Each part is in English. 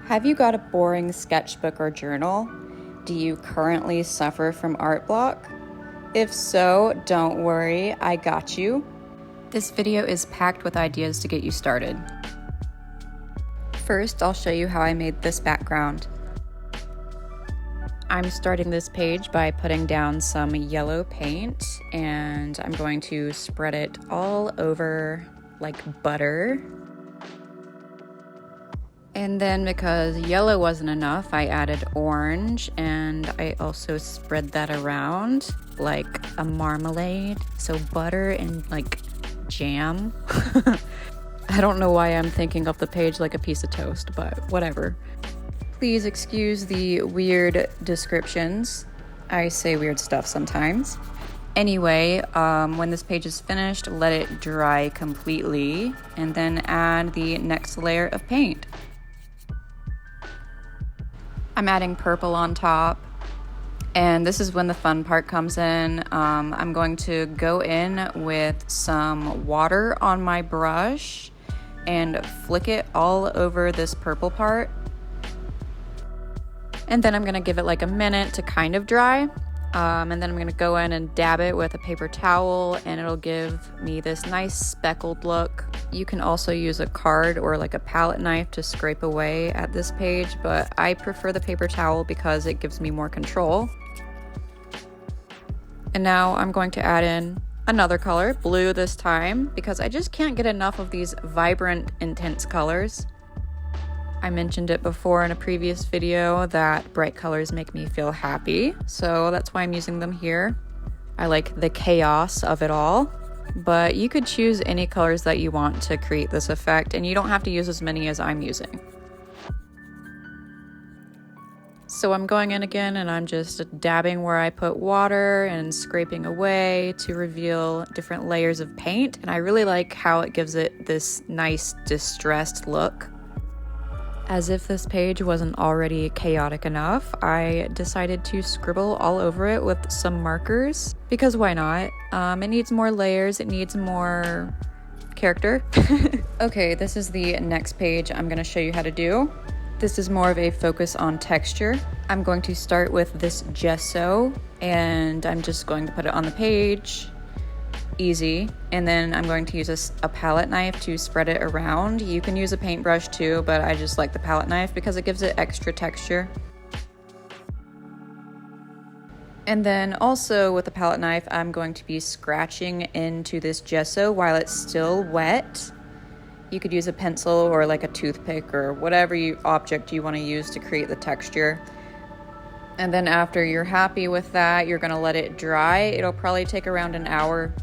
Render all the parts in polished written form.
Have you got a boring sketchbook or journal? Do you currently suffer from art block? If so, don't worry, I got you. This video is packed with ideas to get you started. First, I'll show you how I made this background. I'm starting this page by putting down some yellow paint, and I'm going to spread it all over like butter. And then because yellow wasn't enough, I added orange, and I also spread that around like a marmalade. So butter and like jam. I don't know why I'm thinking of the page like a piece of toast, but whatever. Please excuse the weird descriptions. I say weird stuff sometimes. Anyway, when this page is finished, let it dry completely, and then add the next layer of paint. I'm adding purple on top, and this is when the fun part comes in. I'm going to go in with some water on my brush and flick it all over this purple part. And then I'm gonna give it like a minute to kind of dry. And then I'm gonna go in and dab it with a paper towel, and it'll give me this nice speckled look. You can also use a card or like a palette knife to scrape away at this page, but I prefer the paper towel because it gives me more control. And now I'm going to add in another color, blue this time, because I just can't get enough of these vibrant, intense colors. I mentioned it before in a previous video that bright colors make me feel happy, so that's why I'm using them here. I like the chaos of it all, but you could choose any colors that you want to create this effect, and you don't have to use as many as I'm using. So I'm going in again, and I'm just dabbing where I put water and scraping away to reveal different layers of paint, and I really like how it gives it this nice distressed look. As if this page wasn't already chaotic enough, I decided to scribble all over it with some markers, because why not? It needs more layers, it needs more character. Okay, this is the next page I'm gonna show you how to do. This is more of a focus on texture. I'm going to start with this gesso, and I'm just going to put it on the page. Easy. And then I'm going to use a palette knife to spread it around. You can use a paintbrush too, but I just like the palette knife because it gives it extra texture. And then also with the palette knife, I'm going to be scratching into this gesso while it's still wet. You could use a pencil or like a toothpick or whatever object you want to use to create the texture. And then after you're happy with that, you're going to let it dry. It'll probably take around an hour.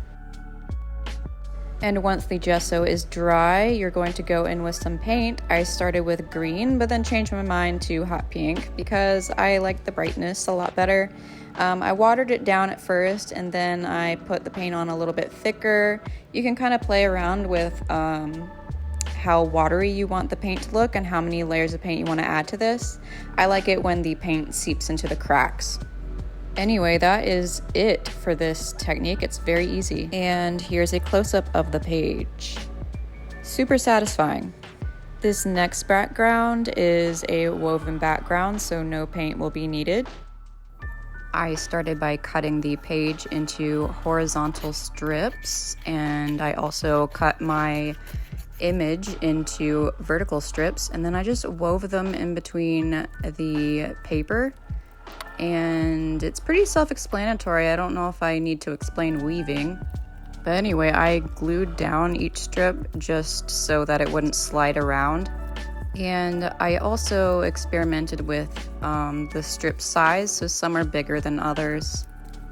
And once the gesso is dry, you're going to go in with some paint. I started with green, but then changed my mind to hot pink because I like the brightness a lot better. I watered it down at first, and then I put the paint on a little bit thicker. You can kind of play around with how watery you want the paint to look and how many layers of paint you want to add to this. I like it when the paint seeps into the cracks. Anyway, that is it for this technique. It's very easy. And here's a close-up of the page. Super satisfying. This next background is a woven background, so no paint will be needed. I started by cutting the page into horizontal strips, and I also cut my image into vertical strips, and then I just wove them in between the paper. And it's pretty self-explanatory. I don't know if I need to explain weaving. But anyway, I glued down each strip just so that it wouldn't slide around. And I also experimented with the strip size, so some are bigger than others.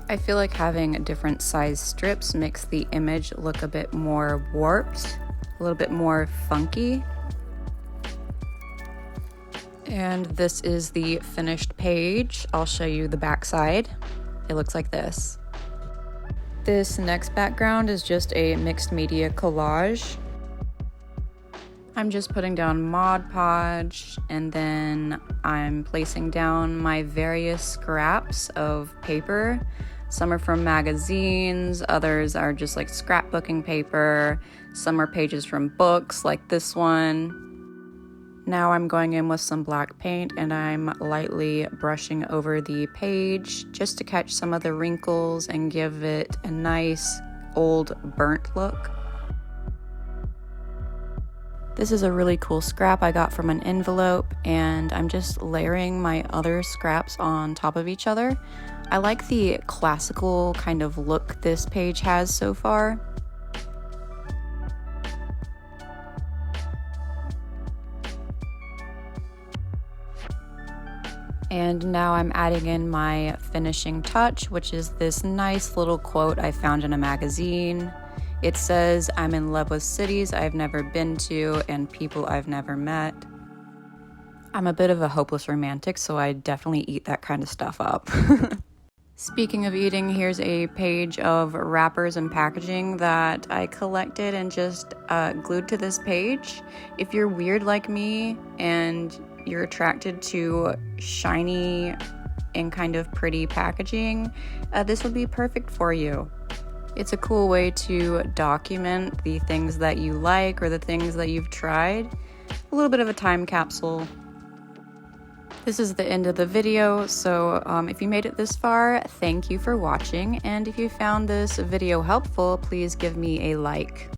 I feel like having different size strips makes the image look a bit more warped, a little bit more funky. And this is the finished page. I'll show you the back side. It looks like this. This next background is just a mixed media collage. I'm just putting down Mod Podge, and then I'm placing down my various scraps of paper. Some are from magazines, others are just like scrapbooking paper. Some are pages from books like this one. Now I'm going in with some black paint and I'm lightly brushing over the page just to catch some of the wrinkles and give it a nice old burnt look. This is a really cool scrap I got from an envelope, and I'm just layering my other scraps on top of each other. I like the classical kind of look this page has so far. And now I'm adding in my finishing touch, which is this nice little quote I found in a magazine. It says, "I'm in love with cities I've never been to and people I've never met." I'm a bit of a hopeless romantic, so I definitely eat that kind of stuff up. Speaking of eating, here's a page of wrappers and packaging that I collected and just glued to this page. If you're weird like me and you're attracted to shiny and kind of pretty packaging, this would be perfect for you. It's a cool way to document the things that you like or the things that you've tried. A little bit of a time capsule. This is the end of the video, so if you made it this far, thank you for watching, and if you found this video helpful, please give me a like.